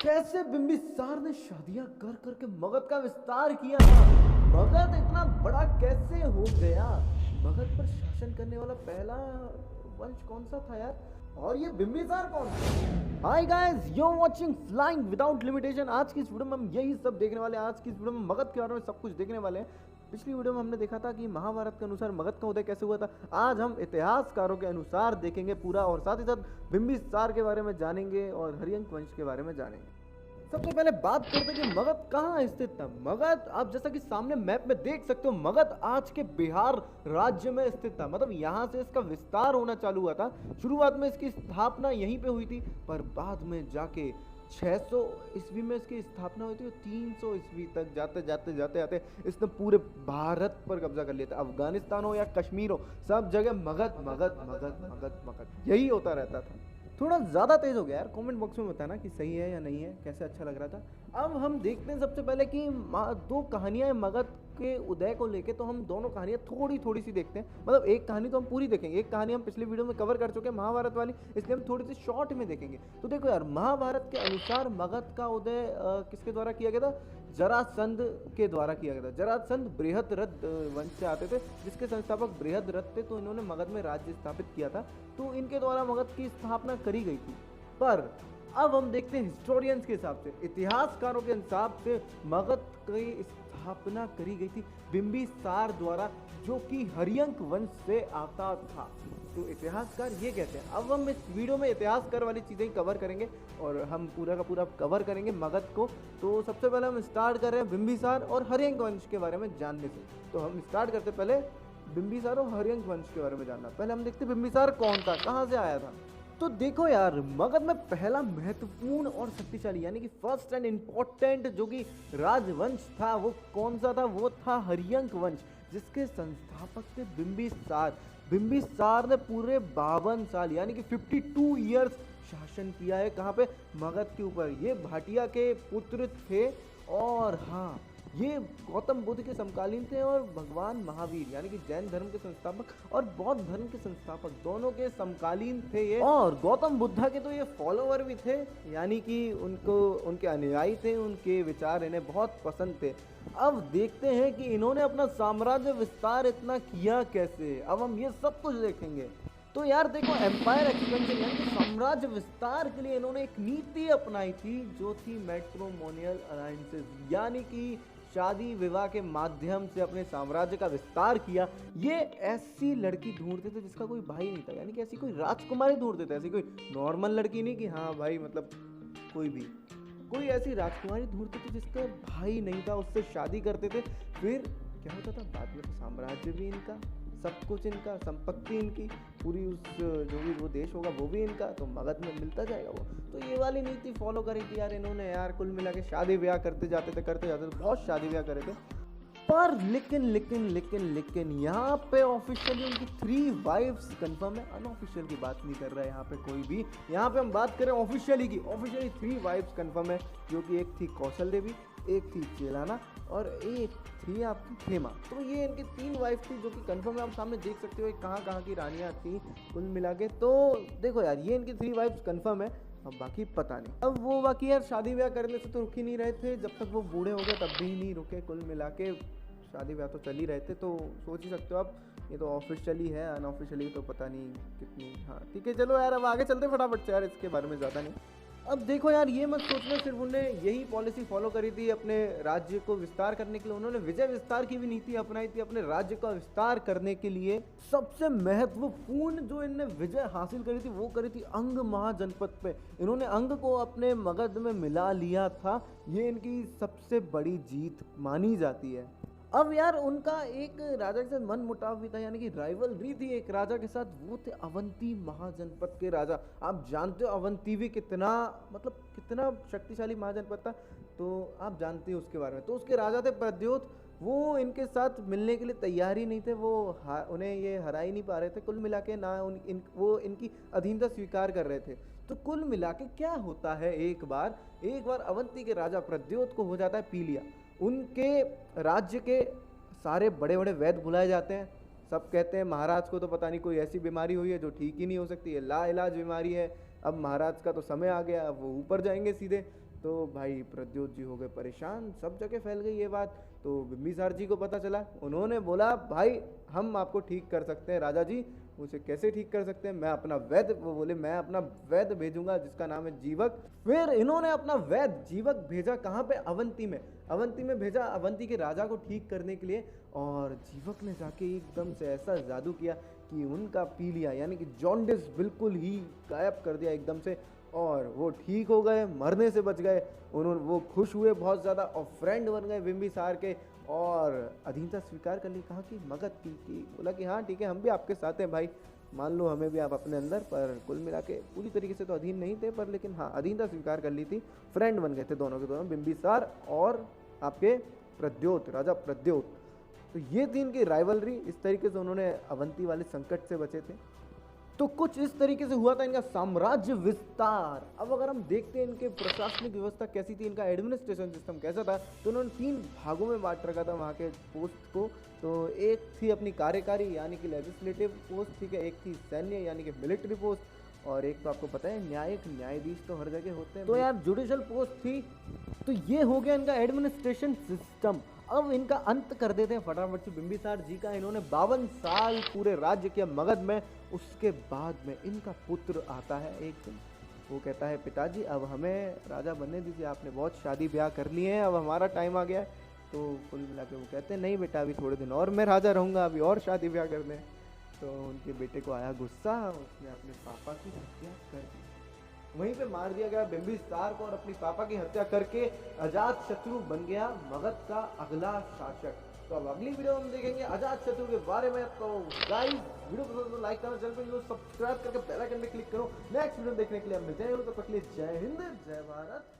कैसे बिंबिसार ने शादियां कर करके मगध का विस्तार किया था। मगध इतना बड़ा कैसे हो गया। मगध पर शासन करने वाला पहला वंश कौन सा था यार, और ये बिंबिसार कौन था। Hi guys, you are watching flying without limitation. आज की इस वीडियो में हम यही सब देखने वाले हैं। आज की इस वीडियो में मगध के बारे में सब कुछ देखने वाले हैं। पिछली वीडियो में हमने देखा था कि महाभारत के अनुसार मगध का उदय कैसे हुआ था। आज हम इतिहासकारों के अनुसार देखेंगे पूरा, और साथ ही साथ बिंबिसार के बारे में जानेंगे और हरियंक वंश के बारे में जानेंगे। सबसे पहले बात करते हैं कि मगध कहाँ स्थित था। मगध आप जैसा कि सामने मैप में देख सकते हो, मगध आज के बिहार राज्य में स्थित था। मतलब यहाँ से इसका विस्तार होना चालू हुआ था। शुरुआत में इसकी स्थापना यहीं पे हुई थी, पर बाद में जाके 600 ईस्वी में इसकी स्थापना हुई थी और 300 ईस्वी तक जाते जाते जाते जाते इसने पूरे भारत पर कब्जा कर लिया था। अफगानिस्तान हो या कश्मीर हो, सब जगह मगध मगध मगध मगध मगध यही होता रहता था। थोड़ा ज़्यादा तेज हो गया यार, कमेंट बॉक्स में बताना कि सही है या नहीं है, कैसे अच्छा लग रहा था। अब हम देखते हैं सबसे पहले कि दो कहानियां हैं मगध के उदय को लेके, तो हम दोनों कहानियां थोड़ी थोड़ी सी देखते हैं। मतलब एक कहानी तो हम पूरी देखेंगे, एक कहानी हम पिछले वीडियो में कवर कर चुके हैं महाभारत वाली, इसलिए हम थोड़ी सी शॉर्ट में देखेंगे। तो देखो यार, महाभारत के अनुसार मगध का उदय किसके द्वारा किया गया था? जरासंध के द्वारा किया गया था। जरासंध बृहद्रथ वंश से आते थे, जिसके संस्थापक बृहद्रथ थे। तो इन्होंने मगध में राज्य स्थापित किया था, तो इनके द्वारा मगध की स्थापना करी गई थी। पर अब हम देखते हैं हिस्टोरियंस के हिसाब से, इतिहासकारों के हिसाब से मगध की स्थापना करी गई थी बिंबिसार द्वारा, जो कि हरियंक वंश से आता था। तो इतिहासकार ये कहते हैं। अब हम इस वीडियो में इतिहासकार वाली चीज़ें ही कवर करेंगे और हम पूरा का पूरा कवर करेंगे मगध को। तो सबसे पहले हम स्टार्ट कर रहे हैं बिंबिसार और हरियंक वंश के बारे में जानने से। तो हम स्टार्ट करते पहले बिंबिसार और हरियंक वंश के बारे में जानना। पहले हम देखते बिंबिसार कौन था, कहाँ से आया था। तो देखो यार, मगध में पहला महत्वपूर्ण और शक्तिशाली यानी कि फर्स्ट एंड इंपॉर्टेंट जो कि राजवंश था, वो कौन सा था? वो था हरियंक वंश, जिसके संस्थापक थे बिंबिसार। बिंबिसार ने पूरे 52 साल यानी कि 52 ईयर्स शासन किया है। कहाँ पे? मगध के ऊपर। ये भाटिया के पुत्र थे, और हाँ, ये गौतम बुद्ध के समकालीन थे और भगवान महावीर यानी कि जैन धर्म के संस्थापक और बौद्ध धर्म के संस्थापक दोनों के समकालीन थे ये। और गौतम बुद्ध के तो ये फॉलोवर भी थे, यानी कि उनको उनके अनुयायी थे, उनके विचार इन्हें बहुत पसंद थे। अब देखते हैं कि इन्होंने अपना साम्राज्य विस्तार इतना किया कैसे। अब हम ये सब कुछ देखेंगे। तो यार देखो, एम्पायर एक्सपेंशन यानी कि साम्राज्य विस्तार के लिए इन्होंने एक नीति अपनाई थी, जो थी मैट्रिमोनियल अलायंसेस, यानी कि शादी विवाह के माध्यम से अपने साम्राज्य का विस्तार किया। ये ऐसी लड़की ढूंढते थे जिसका कोई भाई नहीं था, यानी कि ऐसी कोई राजकुमारी ढूंढते थे, ऐसी कोई नॉर्मल लड़की नहीं कि हाँ भाई मतलब कोई ऐसी राजकुमारी ढूंढते थे जिसका भाई नहीं था, उससे शादी करते थे। फिर क्या होता था बाद में? तो साम्राज्य भी इनका, सब कुछ इनका, संपत्ति इनकी पूरी, उस जो भी वो देश होगा वो भी इनका, तो मगध में मिलता जाएगा वो। तो ये वाली नीति फॉलो करी थी यार इन्होंने। यार कुल मिला के शादी ब्याह करते जाते थे बहुत शादी ब्याह करे थे। पर लेकिन यहाँ पे ऑफिशियली उनकी 3 वाइफ्स कंफर्म है। अनऑफिशियल की बात नहीं कर रहा है यहाँ पे कोई भी। यहाँ पे हम बात करें ऑफिशियली की। ऑफिशियली 3 वाइफ्स कंफर्म है, जो कि एक थी कौशल देवी, एक थी चेलाना और एक थी आपकी खेमा। तो ये इनकी 3 वाइफ थी जो कि कंफर्म है। आप सामने देख सकते हो कहाँ की रानियाँ थी कुल मिला के। तो देखो यार, ये इनकी 3 वाइफ्स कंफर्म है, अब बाकी पता नहीं। अब वो बाकी यार शादी ब्याह करने से तो रुक ही नहीं रहे थे, जब तक वो बूढ़े हो गए तब भी नहीं रुके। कुल मिला के शादी ब्याह तो चल ही रहे थे। तो सोच ही सकते हो आप, ये तो ऑफिशियली है, अनऑफिशियली तो पता नहीं कितनी। हाँ ठीक है, चलो यार अब आगे चलते फटाफट से यार, इसके बारे में ज़्यादा नहीं। अब देखो यार, ये मत सोचना सिर्फ उन्होंने यही पॉलिसी फॉलो करी थी अपने राज्य को विस्तार करने के लिए। उन्होंने विजय विस्तार की भी नीति अपनाई थी अपने राज्य का विस्तार करने के लिए। सबसे महत्वपूर्ण जो इन्होंने विजय हासिल करी थी वो करी थी अंग महाजनपद पे। इन्होंने अंग को अपने मगध में मिला लिया था। ये इनकी सबसे बड़ी जीत मानी जाती है। अब यार उनका एक राजा के साथ मन मुटाव भी था, यानी कि राइवलरी थी एक राजा के साथ। वो थे अवंती महाजनपद के राजा। आप जानते हो अवंती भी कितना शक्तिशाली महाजनपद था, तो आप जानते हो उसके बारे में। तो उसके राजा थे प्रद्योत। वो इनके साथ मिलने के लिए तैयार ही नहीं थे। वो उन्हें ये हरा ही नहीं पा रहे थे। कुल मिला के ना वो इनकी अधीनता स्वीकार कर रहे थे। तो कुल मिला के क्या होता है, एक बार अवंती के राजा प्रद्योत को हो जाता है पीलिया। उनके राज्य के सारे बड़े बड़े वैद्य बुलाए जाते हैं। सब कहते हैं महाराज को तो पता नहीं कोई ऐसी बीमारी हुई है जो ठीक ही नहीं हो सकती है, लाइलाज बीमारी है। अब महाराज का तो समय आ गया, अब वो ऊपर जाएंगे सीधे। तो भाई प्रद्योत जी हो गए परेशान, सब जगह फैल गई ये बात। तो बिंबिसार जी को पता चला, उन्होंने बोला भाई हम आपको ठीक कर सकते हैं राजा जी। उसे कैसे ठीक कर सकते हैं, मैं अपना वैद्य, वो बोले मैं अपना वैद्य भेजूंगा जिसका नाम है जीवक। फिर इन्होंने अपना वैद्य जीवक भेजा कहाँ पे, अवंती में। अवंती में भेजा, अवंती के राजा को ठीक करने के लिए। और जीवक ने जाके एकदम से ऐसा जादू किया कि उनका पीलिया यानी कि जॉन्डिस बिल्कुल ही गायब कर दिया एकदम से, और वो ठीक हो गए, मरने से बच गए। उन्होंने वो खुश हुए बहुत ज़्यादा और फ्रेंड बन गए बिंबिसार के। और अधीनता स्वीकार कर ली, कहा कि मगध की बोला कि हाँ ठीक है हम भी आपके साथ हैं भाई, मान लो हमें भी आप अपने अंदर। पर कुल मिला के पूरी तरीके से तो अधीन नहीं थे, पर लेकिन हाँ अधीनता स्वीकार कर ली थी, फ्रेंड बन गए थे दोनों के दोनों, बिंबिसार और आपके प्रद्योत, राजा प्रद्योत। तो ये थी इनकी राइवलरी, इस तरीके से उन्होंने अवंती वाले संकट से बचे थे। तो कुछ इस तरीके से हुआ था इनका साम्राज्य विस्तार। अब अगर हम देखते हैं इनके प्रशासनिक व्यवस्था कैसी थी, इनका एडमिनिस्ट्रेशन सिस्टम कैसा था, तो उन्होंने 3 भागों में बांट रखा था वहाँ के पोस्ट को। तो एक थी अपनी कार्यकारी यानी कि लेजिस्लेटिव पोस्ट, ठीक है, एक थी सैन्य यानी कि मिलिट्री पोस्ट, और एक तो आपको पता है न्यायिक, न्यायाधीश तो हर जगह होते हैं, तो यार जुडिशल पोस्ट थी। तो ये हो गया इनका एडमिनिस्ट्रेशन सिस्टम। अब इनका अंत कर देते हैं फटाफट से बिंबिसार जी का। इन्होंने 52 साल पूरे राज्य किया मगध में। उसके बाद में इनका पुत्र आता है एक दिन, वो कहता है पिताजी अब हमें राजा बनने दीजिए, आपने बहुत शादी ब्याह कर लिए हैं, अब हमारा टाइम आ गया है। तो कुल मिला के वो कहते हैं नहीं बेटा अभी थोड़े दिन और मैं राजा रहूँगा, अभी और शादी ब्याह करने। तो उनके बेटे को आया गुस्सा, उसने अपने पापा की हत्या कर दी, वहीं पे मार दिया गया बिंबिसार को, और अपनी पापा की हत्या करके अजात शत्रु बन गया मगध का अगला शासक। तो अब अगली वीडियो में हम देखेंगे अजात शत्रु के बारे में। तो गाइस वीडियो पसंद तो लाइक करना, चैनल पर सब्सक्राइब करके बेल आइकन पे क्लिक करो। नेक्स्ट वीडियो देखने के लिए हम मिलते हैं, तब तक के लिए जय हिंद जय भारत।